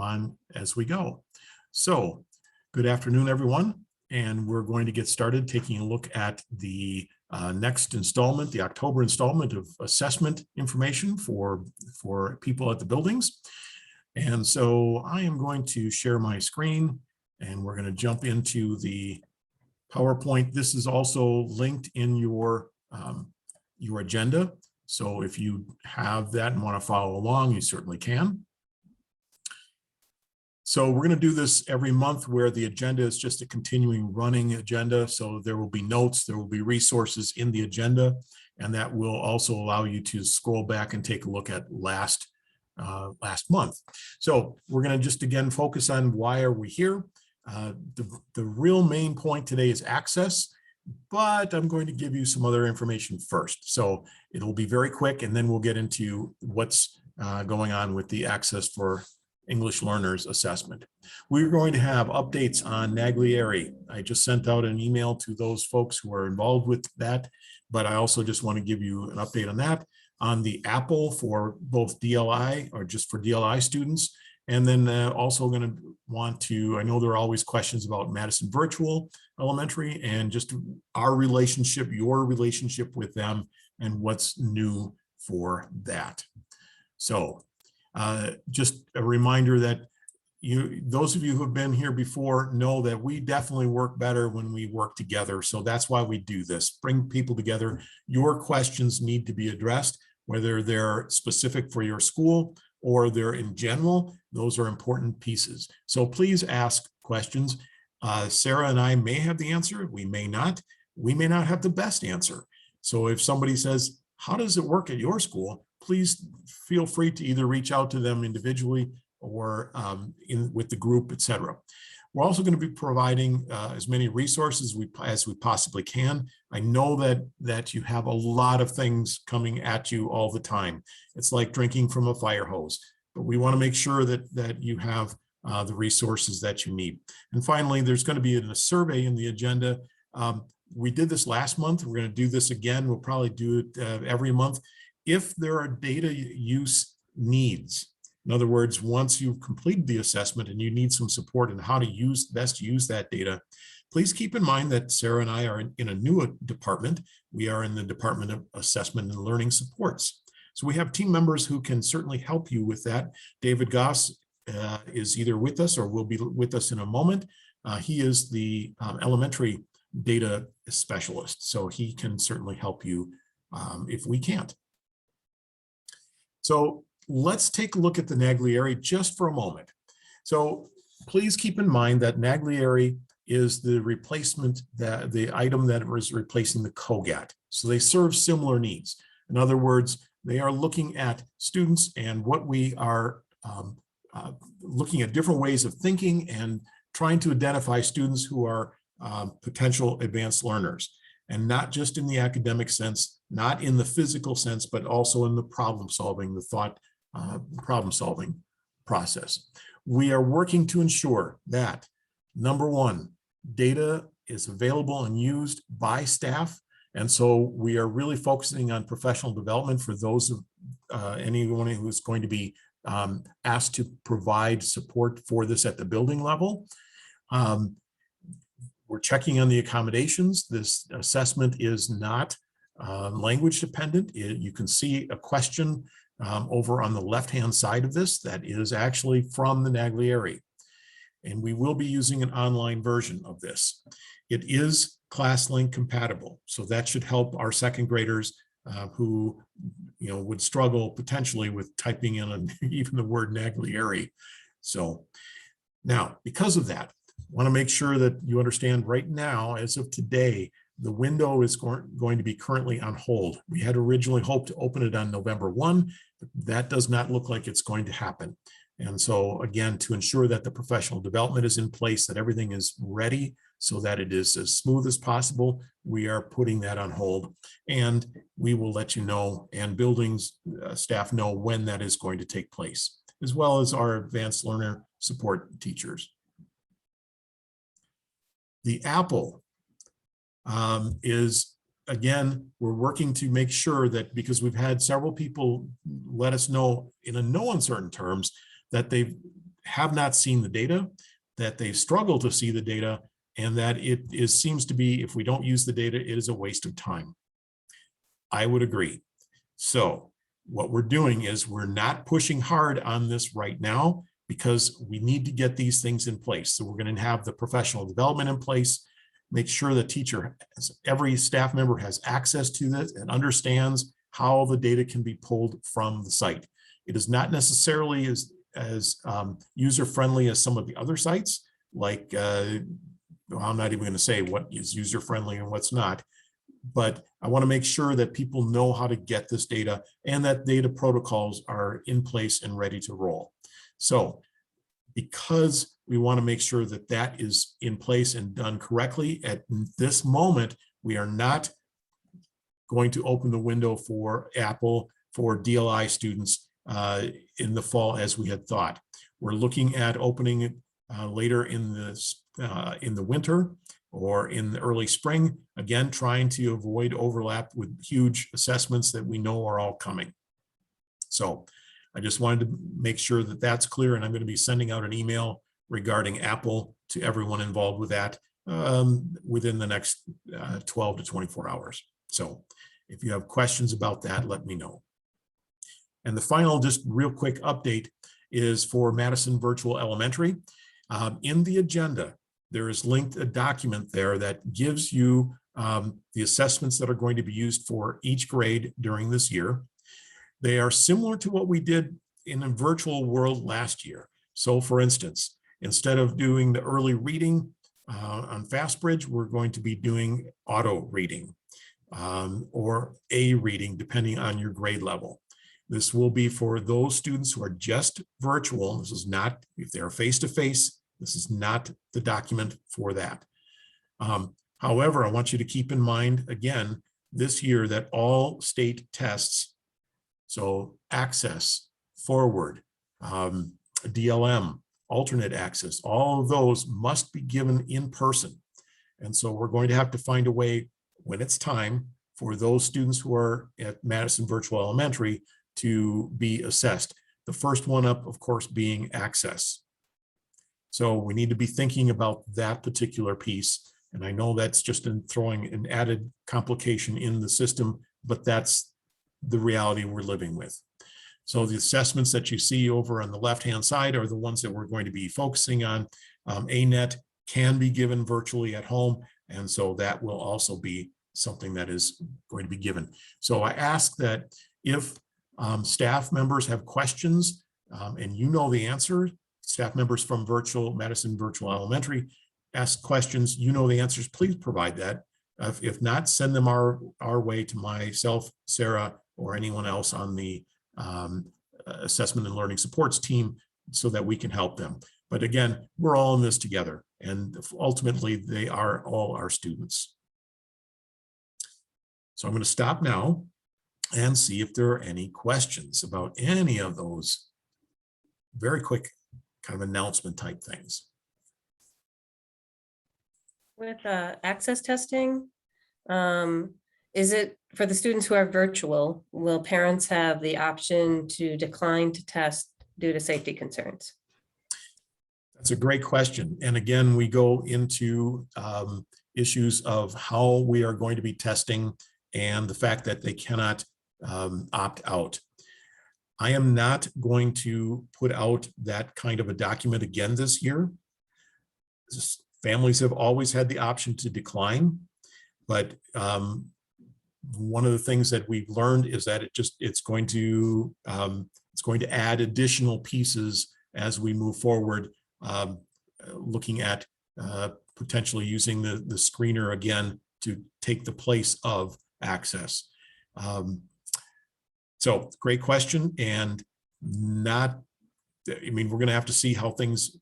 on as we go. So good afternoon, everyone. And we're going to get started taking a look at the next installment, the October installment of assessment information for people at the buildings. And so I am going to share my screen and we're going to jump into the PowerPoint. This is also linked in your agenda. So if you have that and want to follow along, you certainly can. So we're going to do this every month where the agenda is just a continuing running agenda. So there will be notes, there will be resources in the agenda, and that will also allow you to scroll back and take a look at last month. So we're going to just again focus on why are we here. The real main point today is access, but I'm going to give you some other information first. So it'll be very quick, and then we'll get into what's going on with the access for English learners assessment. We're going to have updates on Naglieri. I just sent out an email to those folks who are involved with that, but I also just want to give you an update on that, on the Apple for both DLI or just for DLI students. And then also going to want to, I know there are always questions about Madison Virtual Elementary and just our relationship, your relationship with them and what's new for that. So just a reminder that those of you who have been here before know that we definitely work better when we work together. So that's why we do this, bring people together. Your questions need to be addressed, whether they're specific for your school or they're in general. Those are important pieces. So please ask questions. Sarah and I may have the answer. We may not. We may not have the best answer. So if somebody says, how does it work at your school? Please feel free to either reach out to them individually or with the group, etc. We're also going to be providing as many resources as we possibly can. I know that you have a lot of things coming at you all the time. It's like drinking from a fire hose, but we want to make sure that you have the resources that you need. And finally, there's going to be a survey in the agenda. We did this last month. We're going to do this again. We'll probably do it every month. If there are data use needs, in other words, once you've completed the assessment and you need some support in how to best use that data, please keep in mind that Sarah and I are in a new department. We are in the Department of Assessment and Learning Supports. So we have team members who can certainly help you with that. David Goss is either with us or will be with us in a moment. He is the elementary data specialist, so he can certainly help you if we can't. So let's take a look at the Naglieri just for a moment. So please keep in mind that Naglieri is the replacement, the item that was replacing the COGAT. So they serve similar needs. In other words, they are looking at students and what we are looking at different ways of thinking and trying to identify students who are potential advanced learners. And not just in the academic sense, not in the physical sense, but also in the problem solving, the thought problem solving process. We are working to ensure that, number one, data is available and used by staff. And so we are really focusing on professional development for those of anyone who's going to be asked to provide support for this at the building level. We're checking on the accommodations. This assessment is not language dependent. You can see a question over on the left-hand side of this that is actually from the Naglieri. And we will be using an online version of this. It is ClassLink compatible. So that should help our second graders who would struggle potentially with typing in even the word Naglieri. So now, because of that, I want to make sure that you understand right now, as of today, the window is going to be currently on hold. We had originally hoped to open it on November 1, but that does not look like it's going to happen. And so again, to ensure that the professional development is in place, that everything is ready so that it is as smooth as possible, we are putting that on hold. And we will let you know, and buildings staff know when that is going to take place, as well as our advanced learner support teachers. The Apple is, again, we're working to make sure that, because we've had several people let us know in no uncertain terms that they've have not seen the data, that they struggle to see the data, and that seems to be, if we don't use the data, it is a waste of time. I would agree. So what we're doing is we're not pushing hard on this right now because we need to get these things in place. So we're going to have the professional development in place, make sure the teacher, every staff member has access to this and understands how the data can be pulled from the site. It is not necessarily as user-friendly as some of the other sites, like, well, I'm not even going to say what is user-friendly and what's not, but I want to make sure that people know how to get this data and that data protocols are in place and ready to roll. So because we want to make sure that that is in place and done correctly, at this moment, we are not going to open the window for Apple for DLI students in the fall as we had thought. We're looking at opening it later in the winter or in the early spring, again, trying to avoid overlap with huge assessments that we know are all coming. So I just wanted to make sure that that's clear, and I'm going to be sending out an email regarding Apple to everyone involved with that within the next 12 to 24 hours. So if you have questions about that, let me know. And the final, just real quick update is for Madison Virtual Elementary. In the agenda, there is linked a document there that gives you the assessments that are going to be used for each grade during this year. They are similar to what we did in a virtual world last year. So for instance, instead of doing the early reading on FastBridge, we're going to be doing auto reading or A reading, depending on your grade level. This will be for those students who are just virtual. This is not, if they're face-to-face, this is not the document for that. However, I want you to keep in mind, again, this year that all state tests, so access, forward, DLM, alternate access, all of those must be given in person. And so we're going to have to find a way when it's time for those students who are at Madison Virtual Elementary to be assessed. The first one up, of course, being access. So we need to be thinking about that particular piece. And I know that's just throwing an added complication in the system, but that's the reality we're living with. So the assessments that you see over on the left-hand side are the ones that we're going to be focusing on. ANET can be given virtually at home, and so that will also be something that is going to be given. So I ask that if staff members have questions and you know the answer, staff members from Madison Virtual Elementary ask questions, you know the answers, please provide that. If not, send them our way to myself, Sarah, or anyone else on the assessment and learning supports team so that we can help them. But again, we're all in this together, and ultimately they are all our students. So I'm going to stop now and see if there are any questions about any of those very quick kind of announcement type things. With access testing, is it for the students who are virtual, will parents have the option to decline to test due to safety concerns? That's a great question. And again, we go into issues of how we are going to be testing and the fact that they cannot opt out. I am not going to put out that kind of a document again this year. Families have always had the option to decline, but one of the things that we've learned is that it's going to add additional pieces as we move forward, looking at potentially using the screener again to take the place of access. So great question, and we're going to have to see how things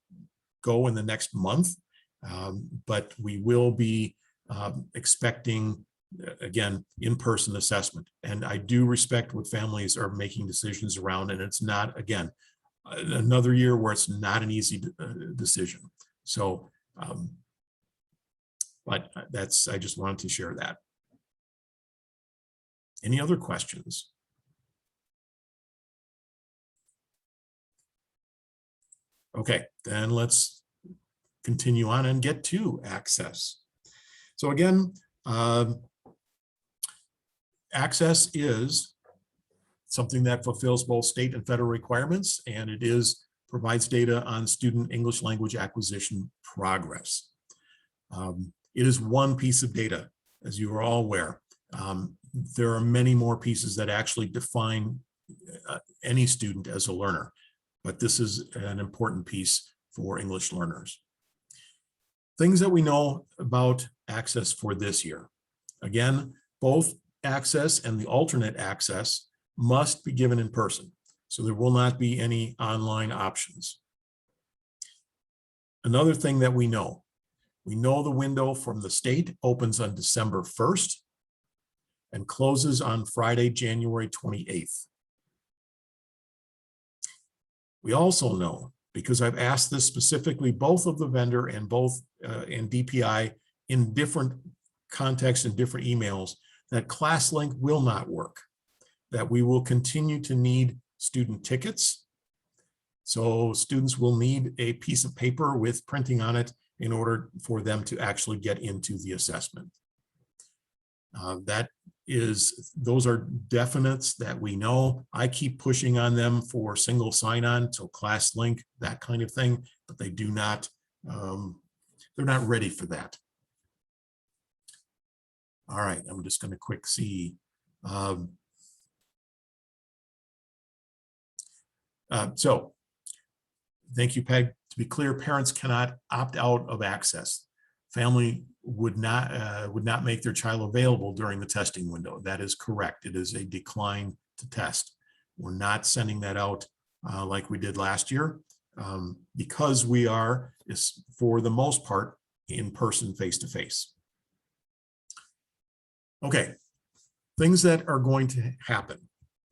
go in the next month, but we will be expecting, again, in-person assessment. And I do respect what families are making decisions around, and it's not, again, another year where it's not an easy decision. So, but I just wanted to share that. Any other questions? Okay, then let's continue on and get to access. So again, access is something that fulfills both state and federal requirements, and it provides data on student English language acquisition progress. It is one piece of data, as you are all aware. There are many more pieces that actually define any student as a learner, but this is an important piece for English learners. Things that we know about access for this year. Again, both access and the alternate access must be given in person, so there will not be any online options. Another thing that we know the window from the state opens on December 1st and closes on Friday, January 28th. We also know, because I've asked this specifically, both of the vendor and and DPI in different contexts and different emails, that ClassLink will not work, that we will continue to need student tickets. So students will need a piece of paper with printing on it in order for them to actually get into the assessment. Those are definites that we know. I keep pushing on them for single sign-on, so ClassLink, that kind of thing, but they do not, they're not ready for that. All right, I'm just going to quick see. So thank you, Peg. To be clear, parents cannot opt out of access. Family would not make their child available during the testing window. That is correct. It is a decline to test. We're not sending that out like we did last year because we are, for the most part, in person, face-to-face. Okay, things that are going to happen.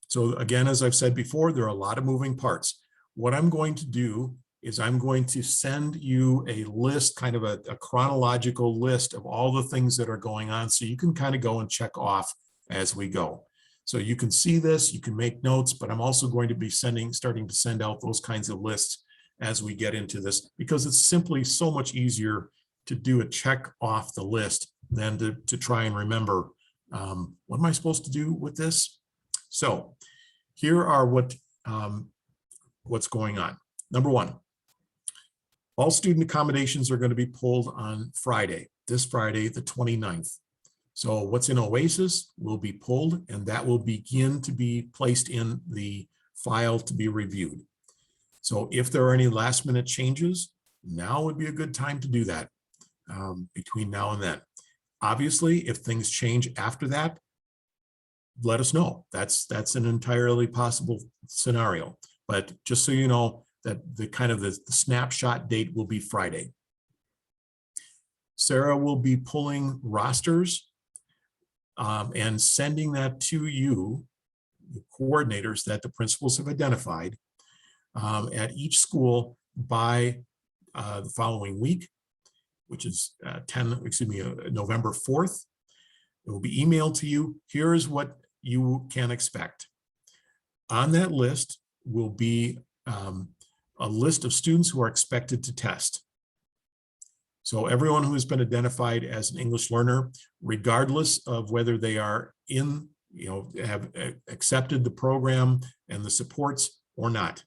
So again, as I've said before, there are a lot of moving parts. What I'm going to do is I'm going to send you a list, kind of a chronological list of all the things that are going on, so you can kind of go and check off as we go. So you can see this, you can make notes, but I'm also going to be starting to send out those kinds of lists as we get into this, because it's simply so much easier to do a check off the list than to try and remember, what am I supposed to do with this? So here are what's going on. Number one, all student accommodations are going to be pulled on Friday, this Friday, the 29th. So what's in OASIS will be pulled, and that will begin to be placed in the file to be reviewed. So if there are any last minute changes, now would be a good time to do that between now and then. Obviously, if things change after that, let us know. That's an entirely possible scenario. But just so you know, that the snapshot date will be Friday. Sarah will be pulling rosters and sending that to you, the coordinators that the principals have identified at each school by the following week, which is November 4th. It will be emailed to you. Here is what you can expect. On that list will be a list of students who are expected to test. So everyone who has been identified as an English learner, regardless of whether they are have accepted the program and the supports or not.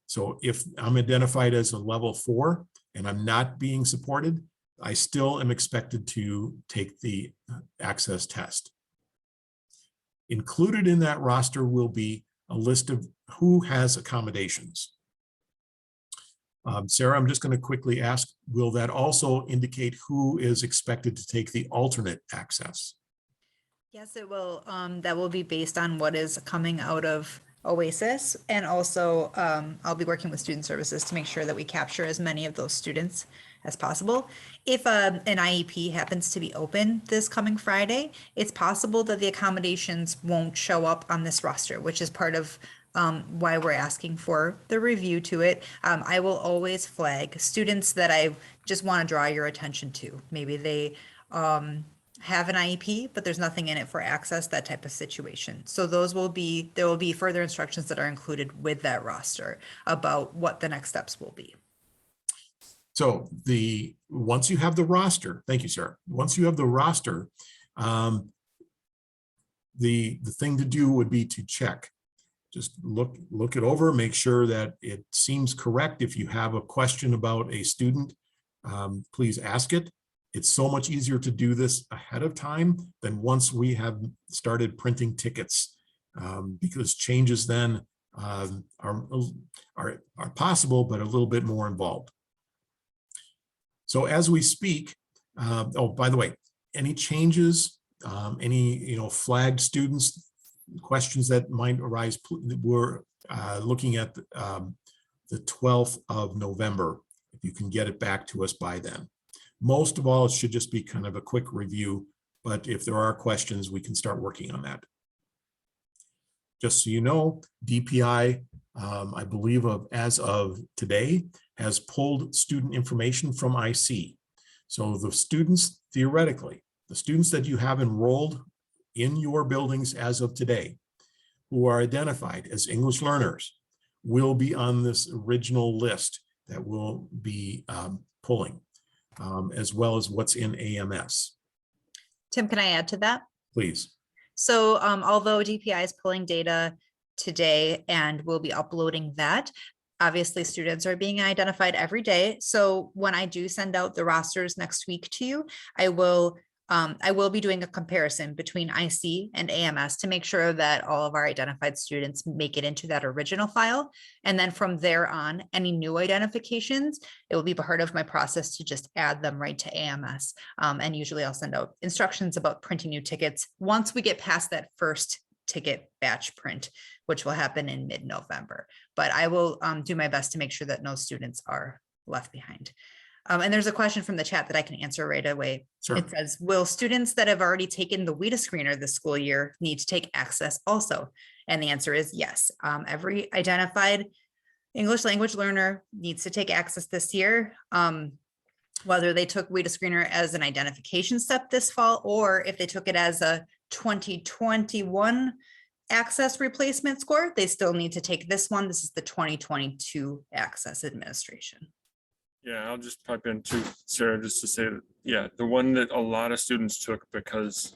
So if I'm identified as a level 4 and I'm not being supported, I still am expected to take the access test. Included in that roster will be a list of who has accommodations. Sarah, I'm just going to quickly ask, will that also indicate who is expected to take the alternate access? Yes, it will. That will be based on what is coming out of OASIS. And also, I'll be working with student services to make sure that we capture as many of those students as possible. If an IEP happens to be open this coming Friday, it's possible that the accommodations won't show up on this roster, which is part of why we're asking for the review to it. I will always flag students that I just want to draw your attention to. Maybe they have an IEP, but there's nothing in it for access, that type of situation. So there will be further instructions that are included with that roster about what the next steps will be. So once you have the roster, thank you, Sarah. Once you have the roster, the thing to do would be to check. Just look it over, make sure that it seems correct. If you have a question about a student, please ask it. It's so much easier to do this ahead of time than once we have started printing tickets, because changes then are possible, but a little bit more involved. So as we speak, oh, by the way, any changes, any flagged students, questions that might arise, we're looking at the 12th of November, if you can get it back to us by then. Most of all, it should just be kind of a quick review, but if there are questions, we can start working on that. Just so you know, DPI, I believe as of today, has pulled student information from IC. So the students, theoretically, the students that you have enrolled in your buildings as of today, who are identified as English learners, will be on this original list that we'll be pulling, as well as what's in AMS. Tim, can I add to that? Please. So although DPI is pulling data today and we'll be uploading that, obviously students are being identified every day. So when I do send out the rosters next week to you, I will be doing a comparison between IC and AMS to make sure that all of our identified students make it into that original file. And then from there on, any new identifications, it will be part of my process to just add them right to AMS. And usually I'll send out instructions about printing new tickets once we get past that first ticket batch print, which will happen in mid-November. But I will do my best to make sure that no students are left behind. And there's a question from the chat that I can answer right away. Sure. It says, will students that have already taken the WIDA screener this school year need to take Access also? And the answer is yes. Every identified English language learner needs to take Access this year. Whether they took WIDA screener as an identification step this fall, or if they took it as a 2021 Access replacement score, they still need to take this one. This is the 2022 Access administration. Yeah, I'll just pipe in too, Sarah, just to say that, yeah, the one that a lot of students took because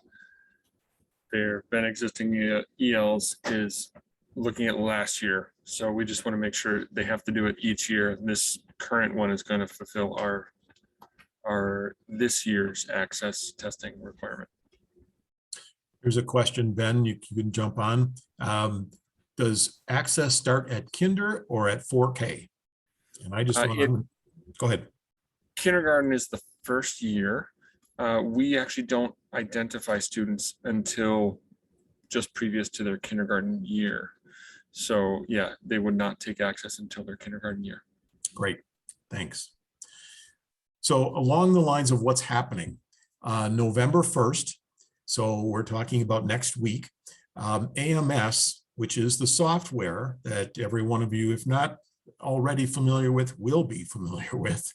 there have been existing ELs is looking at last year. So we just want to make sure they have to do it each year. This current one is going to fulfill our this year's Access testing requirement. Here's a question, Ben, you can jump on. Does Access start at kinder or at 4K? And I just go ahead. Kindergarten is the first year. We actually don't identify students until just previous to their kindergarten year. So yeah, they would not take Access until their kindergarten year. Great, thanks. So along the lines of what's happening, November 1st, so we're talking about next week, AMS, which is the software that every one of you, if not already familiar with, will be familiar with,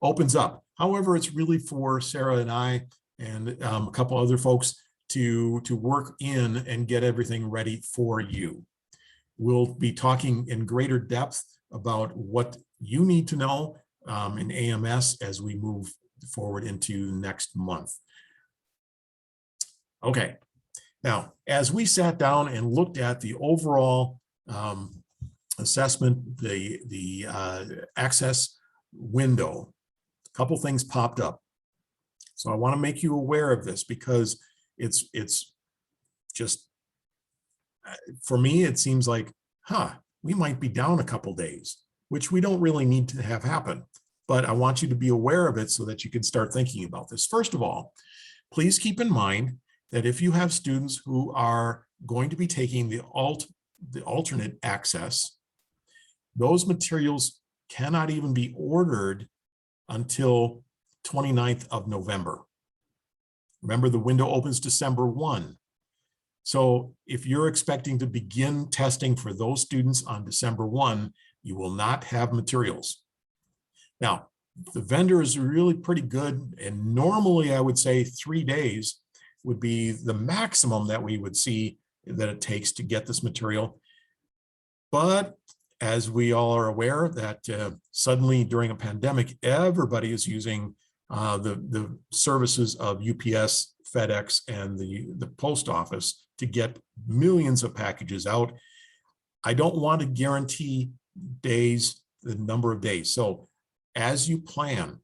opens up. However, it's really for Sarah and I and a couple other folks to work in and get everything ready for you. We'll be talking in greater depth about what you need to know in AMS as we move forward into next month. Okay, now as we sat down and looked at the overall assessment, the Access window, a couple things popped up. So I want to make you aware of this because it's just, for me, it seems like, we might be down a couple days, which we don't really need to have happen. But I want you to be aware of it so that you can start thinking about this. First of all, please keep in mind that if you have students who are going to be taking the alternate Access, those materials cannot even be ordered until 29th of November. Remember, the window opens December 1. So if you're expecting to begin testing for those students on December 1, you will not have materials. Now, the vendor is really pretty good, and normally I would say 3 days would be the maximum that we would see that it takes to get this material. But as we all are aware that suddenly during a pandemic, everybody is using the services of UPS, FedEx, and the post office to get millions of packages out. I don't want to guarantee days, the number of days. So as you plan,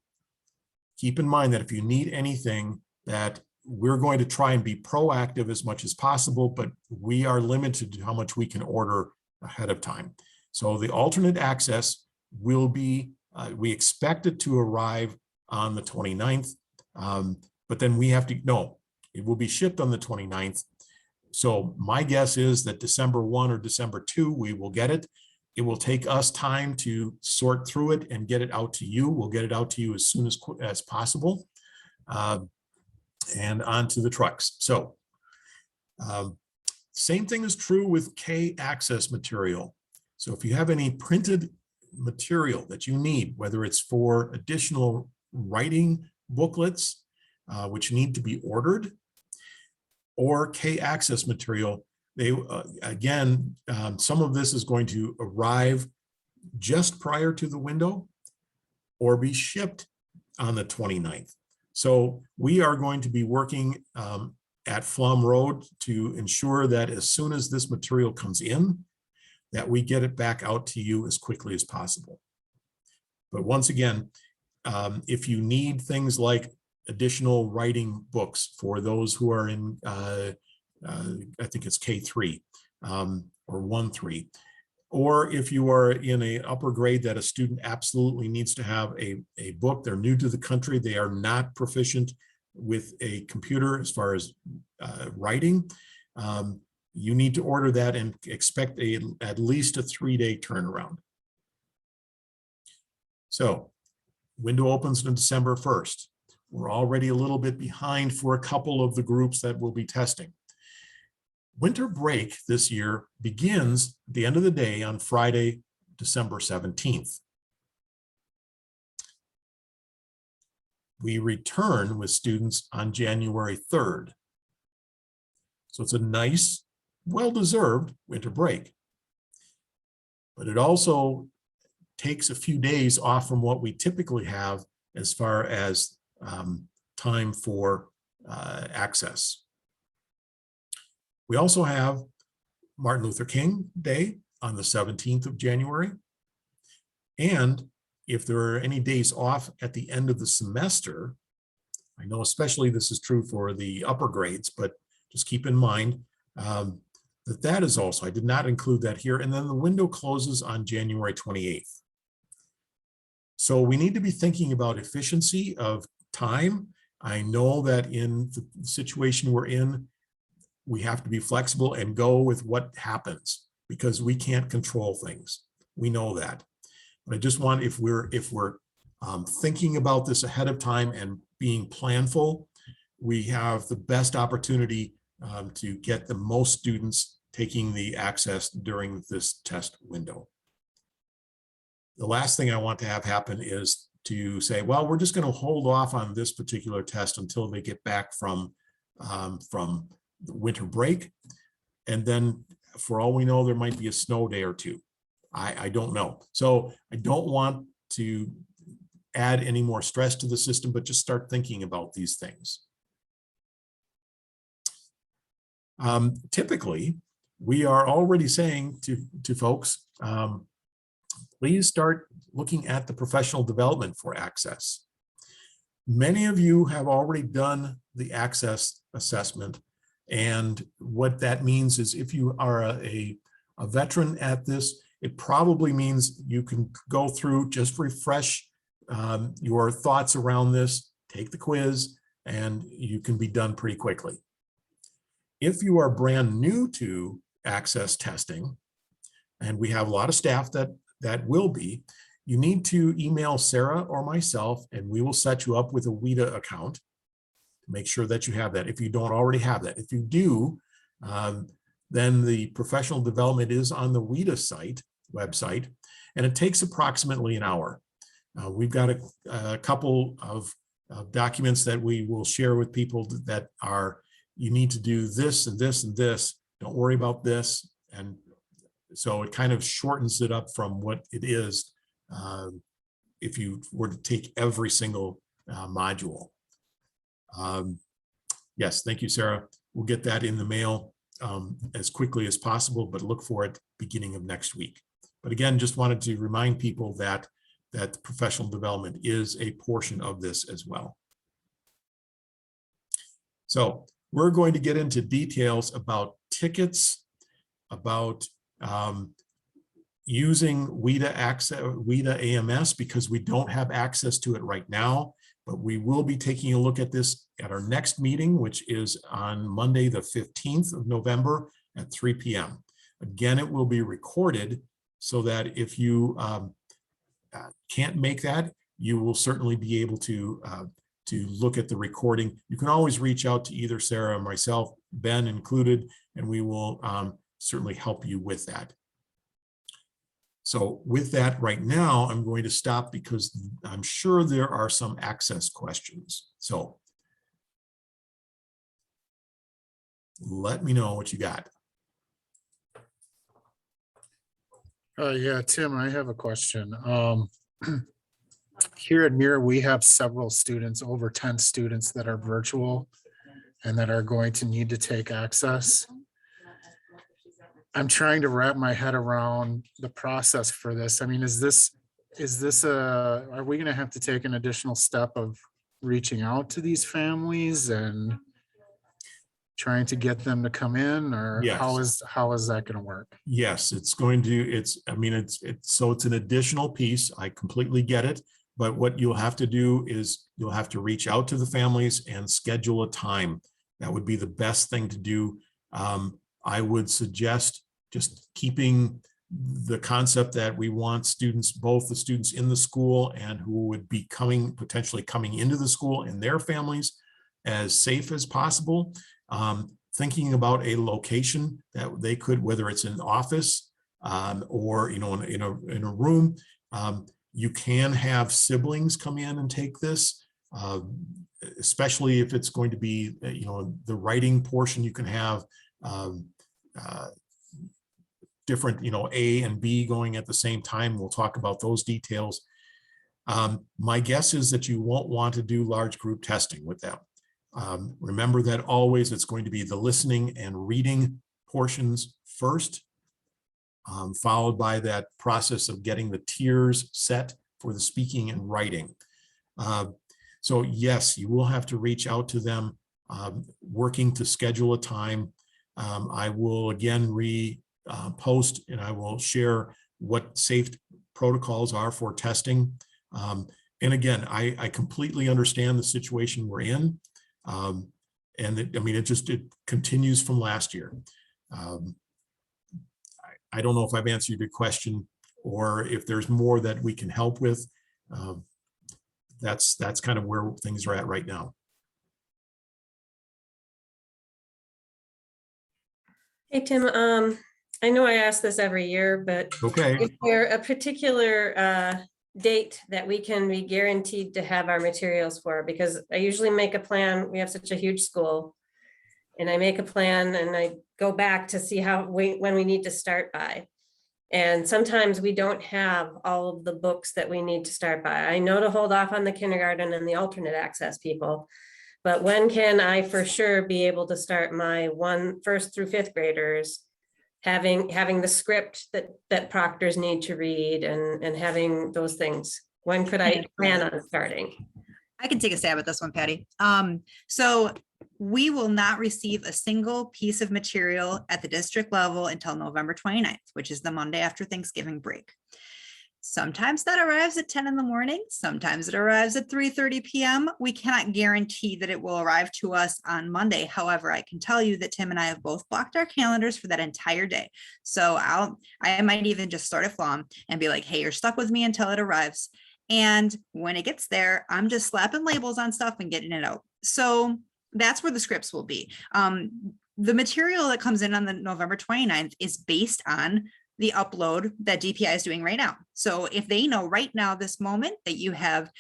keep in mind that if you need anything, that we're going to try and be proactive as much as possible, but we are limited to how much we can order ahead of time. So the alternate access will be, we expect it to arrive on the 29th, but then we have to, no, it will be shipped on the 29th. So my guess is that December 1 or December 2, we will get it. It will take us time to sort through it and get it out to you. We'll get it out to you as soon as possible, and onto the trucks. So same thing is true with K access material. So if you have any printed material that you need, whether it's for additional writing booklets, which need to be ordered, or K access material, they again, some of this is going to arrive just prior to the window or be shipped on the 29th. So we are going to be working at Flum Road to ensure that as soon as this material comes in, that we get it back out to you as quickly as possible. But once again, if you need things like additional writing books for those who are in, I think it's K3 or 1-3, or if you are in an upper grade that a student absolutely needs to have a book, they're new to the country, they are not proficient with a computer as far as writing, you need to order that and expect at least a 3-day turnaround. So window opens on December 1st. We're already a little bit behind for a couple of the groups that we'll be testing. Winter break this year begins at the end of the day on Friday, December 17th. We return with students on January 3rd. So it's a nice, well-deserved winter break. But it also takes a few days off from what we typically have as far as time for access. We also have Martin Luther King Day on the 17th of January. And if there are any days off at the end of the semester, I know especially this is true for the upper grades, but just keep in mind that is also, I did not include that here. And then the window closes on January 28th. So we need to be thinking about efficiency of time. I know that in the situation we're in, we have to be flexible and go with what happens because we can't control things. We know that. But I just want, if we're thinking about this ahead of time and being planful, we have the best opportunity to get the most students taking the access during this test window. The last thing I want to have happen is to say, well, we're just going to hold off on this particular test until they get back from the winter break. And then for all we know, there might be a snow day or two. I don't know. So I don't want to add any more stress to the system, but just start thinking about these things. Typically, we are already saying to folks, please start looking at the professional development for access. Many of you have already done the access assessment. And what that means is if you are a veteran at this, it probably means you can go through, just refresh your thoughts around this, take the quiz, and you can be done pretty quickly. If you are brand new to access testing, and we have a lot of staff that will be, you need to email Sarah or myself, and we will set you up with a WIDA account to make sure that you have that if you don't already have that. If you do, then the professional development is on the WIDA website, and it takes approximately an hour. We've got a couple of documents that we will share with people that are, you need to do this and this and this. Don't worry about this. And So it kind of shortens it up from what it is if you were to take every single module. Yes, thank you, Sarah. We'll get that in the mail as quickly as possible, but look for it beginning of next week. But again, just wanted to remind people that professional development is a portion of this as well. So we're going to get into details about tickets, about using WIDA AMS, because we don't have access to it right now, but we will be taking a look at this at our next meeting, which is on Monday, the 15th of November at 3 p.m. Again, it will be recorded so that if you can't make that, you will certainly be able to look at the recording. You can always reach out to either Sarah or myself, Ben included, and we will certainly help you with that. So with that right now, I'm going to stop because I'm sure there are some access questions. So let me know what you got. Yeah, Tim, I have a question. Here at Mirror, we have several students, over 10 students that are virtual and that are going to need to take access. I'm trying to wrap my head around the process for this. I mean, are we going to have to take an additional step of reaching out to these families and trying to get them to come in, or Yes. how is that going to work? Yes, it's an additional piece. I completely get it. But what you'll have to do is you'll have to reach out to the families and schedule a time. That would be the best thing to do. I would suggest just keeping the concept that we want students, both the students in the school and who would be potentially coming into the school and their families, as safe as possible. Thinking about a location that they could, whether it's an office or in a room. You can have siblings come in and take this, especially if it's going to be, the writing portion. You can have different, A and B going at the same time. We'll talk about those details. My guess is that you won't want to do large group testing with them. Remember that always it's going to be the listening and reading portions first, followed by that process of getting the tiers set for the speaking and writing. So yes, you will have to reach out to them, working to schedule a time. I will again post and I will share what safe protocols are for testing. And again, I completely understand the situation we're in. And it continues from last year. I don't know if I've answered your question or if there's more that we can help with. That's kind of where things are at right now. Hey, Tim, I know I ask this every year, but Okay. is there a particular date that we can be guaranteed to have our materials for? Because I usually make a plan. We have such a huge school. And I make a plan and I go back to see when we need to start by. And sometimes we don't have all of the books that we need to start by. I know to hold off on the kindergarten and the alternate access people, but when can I for sure be able to start my 1st through 5th graders having the script that proctors need to read and having those things? When could I plan on starting? I can take a stab at this one, Patty. So we will not receive a single piece of material at the district level until November 29th, which is the Monday after Thanksgiving break. Sometimes that arrives at 10 in the morning. Sometimes it arrives at 3:30 p.m. We cannot guarantee that it will arrive to us on Monday. However, I can tell you that Tim and I have both blocked our calendars for that entire day. So I might even just start a FLOM and be like, hey, you're stuck with me until it arrives. And when it gets there, I'm just slapping labels on stuff and getting it out. So that's where the scripts will be. The material that comes in on the November 29th is based on the upload that DPI is doing right now. So if they know right now, this moment, that you have,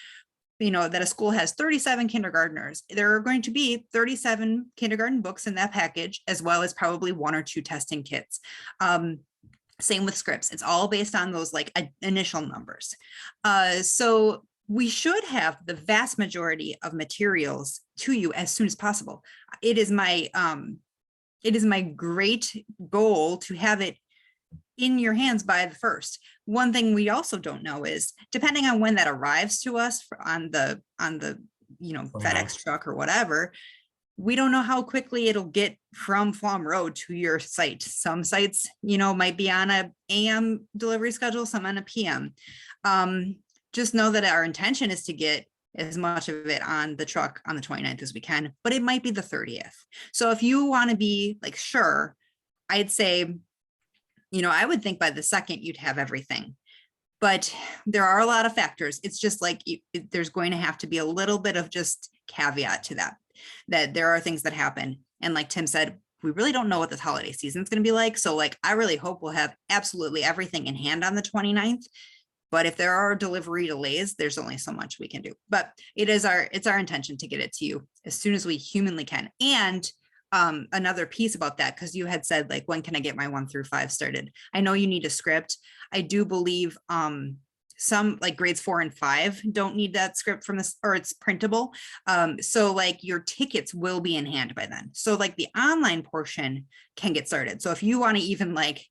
that a school has 37 kindergartners, there are going to be 37 kindergarten books in that package, as well as probably 1 or 2 testing kits. Same with scripts. It's all based on those like initial numbers. So we should have the vast majority of materials to you as soon as possible. It is my great goal to have it in your hands by the 1st. One thing we also don't know is, depending on when that arrives to us on the FedEx truck or whatever, we don't know how quickly it'll get from Flom Road to your site. Some sites, might be on a AM delivery schedule, some on a PM. Just know that our intention is to get as much of it on the truck on the 29th as we can, but it might be the 30th. So if you want to be like, sure, I'd say, I would think by the 2nd you'd have everything. But there are a lot of factors. It's just like there's going to have to be a little bit of just caveat to that there are things that happen. And like Tim said, we really don't know what this holiday season is going to be like. So like, I really hope we'll have absolutely everything in hand on the 29th. But if there are delivery delays, there's only so much we can do. But it's our intention to get it to you as soon as we humanly can. And another piece about that, because you had said, like, when can I get my 1 through 5 started? I know you need a script. I do believe some like grades 4 and 5 don't need that script from this, or it's printable. So like your tickets will be in hand by then. So like the online portion can get started. So if you want to even like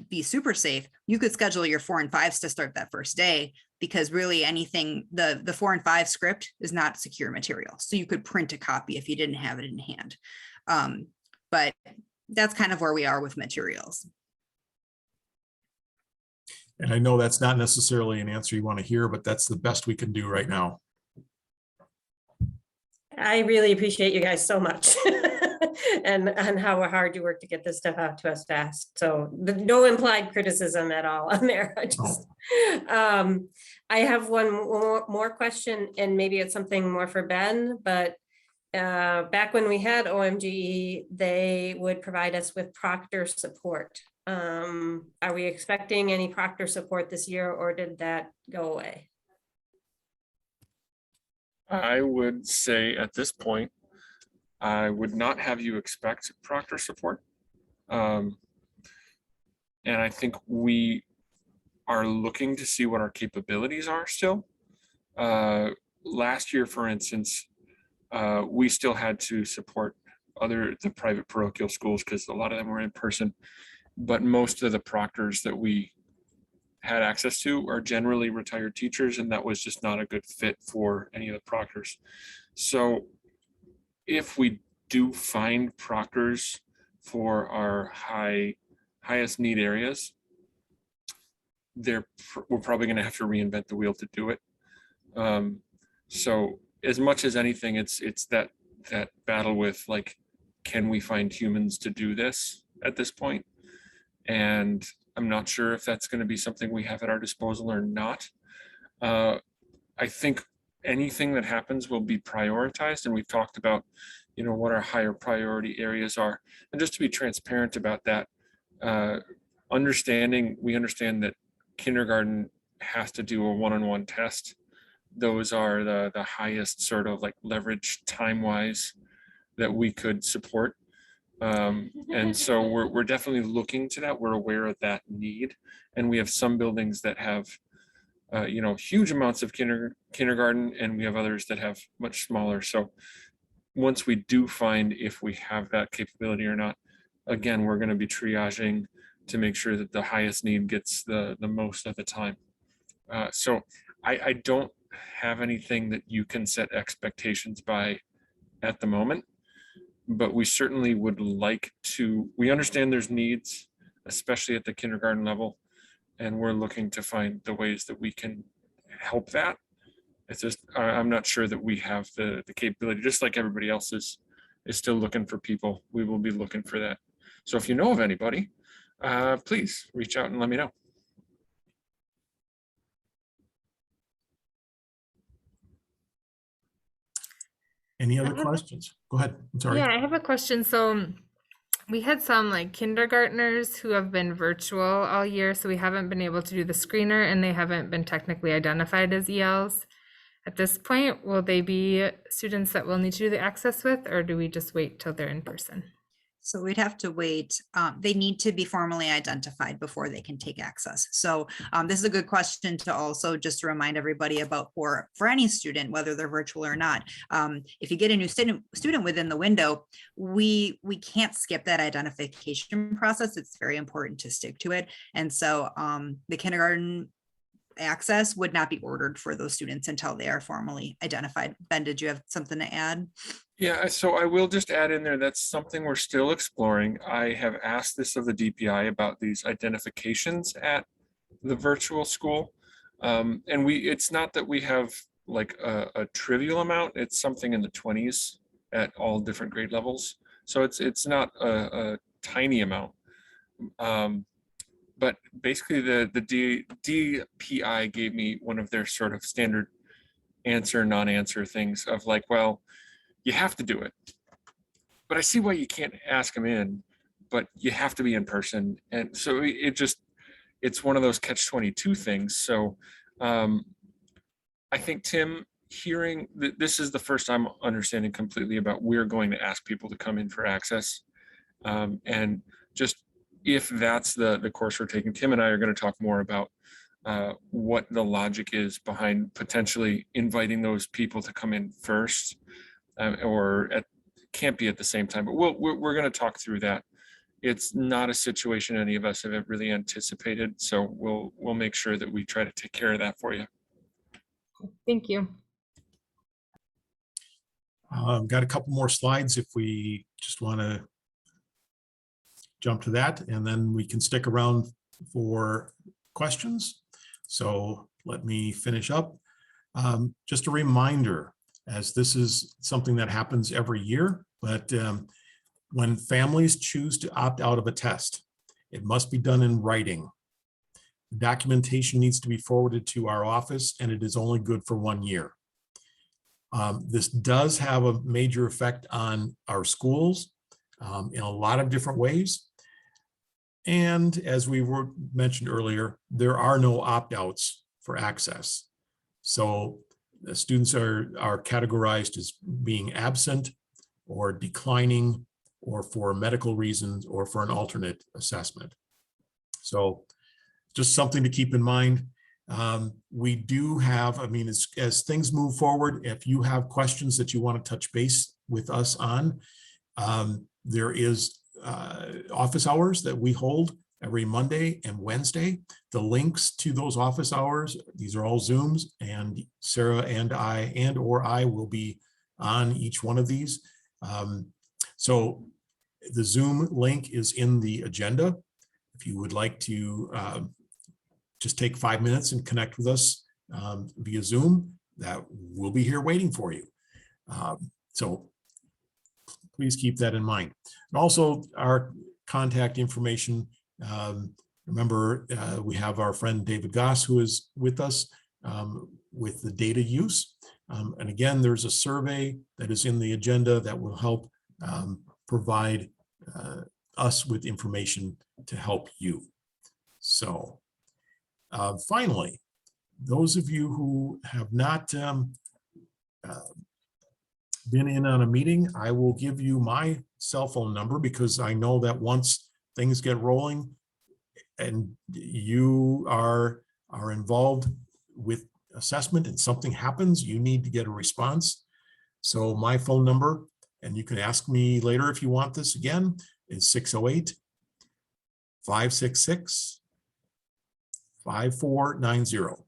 be super safe, you could schedule your 4 and 5s to start that first day, because really anything, the 4 and 5 script is not secure material. So you could print a copy if you didn't have it in hand. But that's kind of where we are with materials. And I know that's not necessarily an answer you want to hear, but that's the best we can do right now. I really appreciate you guys so much and how hard you work to get this stuff out to us fast. So no implied criticism at all on there. I have one more question, and maybe it's something more for Ben, but back when we had OMGE, they would provide us with Proctor support. Are we expecting any Proctor support this year, or did that go away? I would say at this point, I would not have you expect Proctor support. And I think we are looking to see what our capabilities are still. Last year, for instance, we still had to support the private parochial schools because a lot of them were in person, but most of the proctors that we had access to are generally retired teachers, and that was just not a good fit for any of the proctors. So if we do find proctors for our highest need areas, we're probably going to have to reinvent the wheel to do it. So as much as anything, it's that battle with, like, can we find humans to do this at this point? And I'm not sure if that's going to be something we have at our disposal or not. I think anything that happens will be prioritized, and we've talked about, what our higher priority areas are. And just to be transparent about that, we understand that kindergarten has to do a one-on-one test. Those are the highest sort of like leverage time-wise that we could support. And so we're definitely looking to that. We're aware of that need, and we have some buildings that have huge amounts of kindergarten, and we have others that have much smaller. So once we do find if we have that capability or not, again, we're going to be triaging to make sure that the highest need gets the most of the time. So I don't have anything that you can set expectations by at the moment, but we certainly would like to. We understand there's needs, especially at the kindergarten level, and we're looking to find the ways that we can help that. It's just, I'm not sure that we have the capability, just like everybody else is still looking for people. We will be looking for that. So if you know of anybody, please reach out and let me know. Any other questions? Go ahead. I'm sorry. Yeah, I have a question. So we had some like kindergartners who have been virtual all year, so we haven't been able to do the screener, and they haven't been technically identified as ELs. At this point, will they be students that we'll need to do the access with, or do we just wait till they're in person? So we'd have to wait. They need to be formally identified before they can take access. So this is a good question to also just to remind everybody about for any student, whether they're virtual or not. If you get a new student within the window, we can't skip that identification process. It's very important to stick to it. And so the kindergarten access would not be ordered for those students until they are formally identified. Ben, did you have something to add? Yeah, so I will just add in there, that's something we're still exploring. I have asked this of the DPI about these identifications at the virtual school. And it's not that we have like a trivial amount, it's something in the 20s at all different grade levels. So it's not a tiny amount. But basically the DPI gave me one of their sort of standard answer, non-answer things of like, well, you have to do it. But I see why you can't ask them in, but you have to be in person. And so it's one of those catch-22 things. So I think, Tim, hearing that this is the first time understanding completely about we're going to ask people to come in for access. And just if that's the course we're taking, Tim and I are going to talk more about what the logic is behind potentially inviting those people to come in first, or can't be at the same time. But we're going to talk through that. It's not a situation any of us have really anticipated, so we'll make sure that we try to take care of that for you. Thank you. Got a couple more slides if we just want to jump to that, and then we can stick around for questions. So let me finish up. Just a reminder, as this is something that happens every year, but when families choose to opt out of a test, it must be done in writing. Documentation needs to be forwarded to our office, and it is only good for 1 year. This does have a major effect on our schools in a lot of different ways. And as we were mentioned earlier, there are no opt-outs for access. So the students are categorized as being absent or declining or for medical reasons or for an alternate assessment. So just something to keep in mind. We do have, I mean, as things move forward, if you have questions that you want to touch base with us on, there is office hours that we hold every Monday and Wednesday. The links to those office hours, these are all Zooms, and Sarah and I will be on each one of these. So the Zoom link is in the agenda. If you would like to just take 5 minutes and connect with us via Zoom, that we'll be here waiting for you. So please keep that in mind. And also our contact information. Remember, we have our friend David Goss, who is with us with the data use. And again, there's a survey that is in the agenda that will help provide us with information to help you. So finally, those of you who have not been in on a meeting, I will give you my cell phone number, because I know that once things get rolling and you are involved with assessment and something happens, you need to get a response. So my phone number, and you can ask me later if you want this again, is 608-566-5490.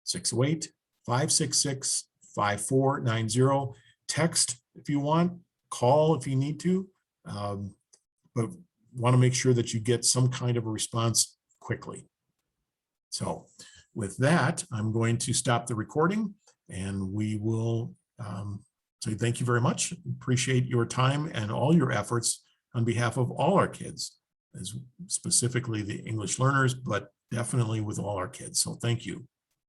608-566-5490. Text if you want, call if you need to, but want to make sure that you get some kind of a response quickly. So with that, I'm going to stop the recording, and we will say thank you very much. Appreciate your time and all your efforts on behalf of all our kids, as specifically the English learners, but definitely with all our kids. So thank you.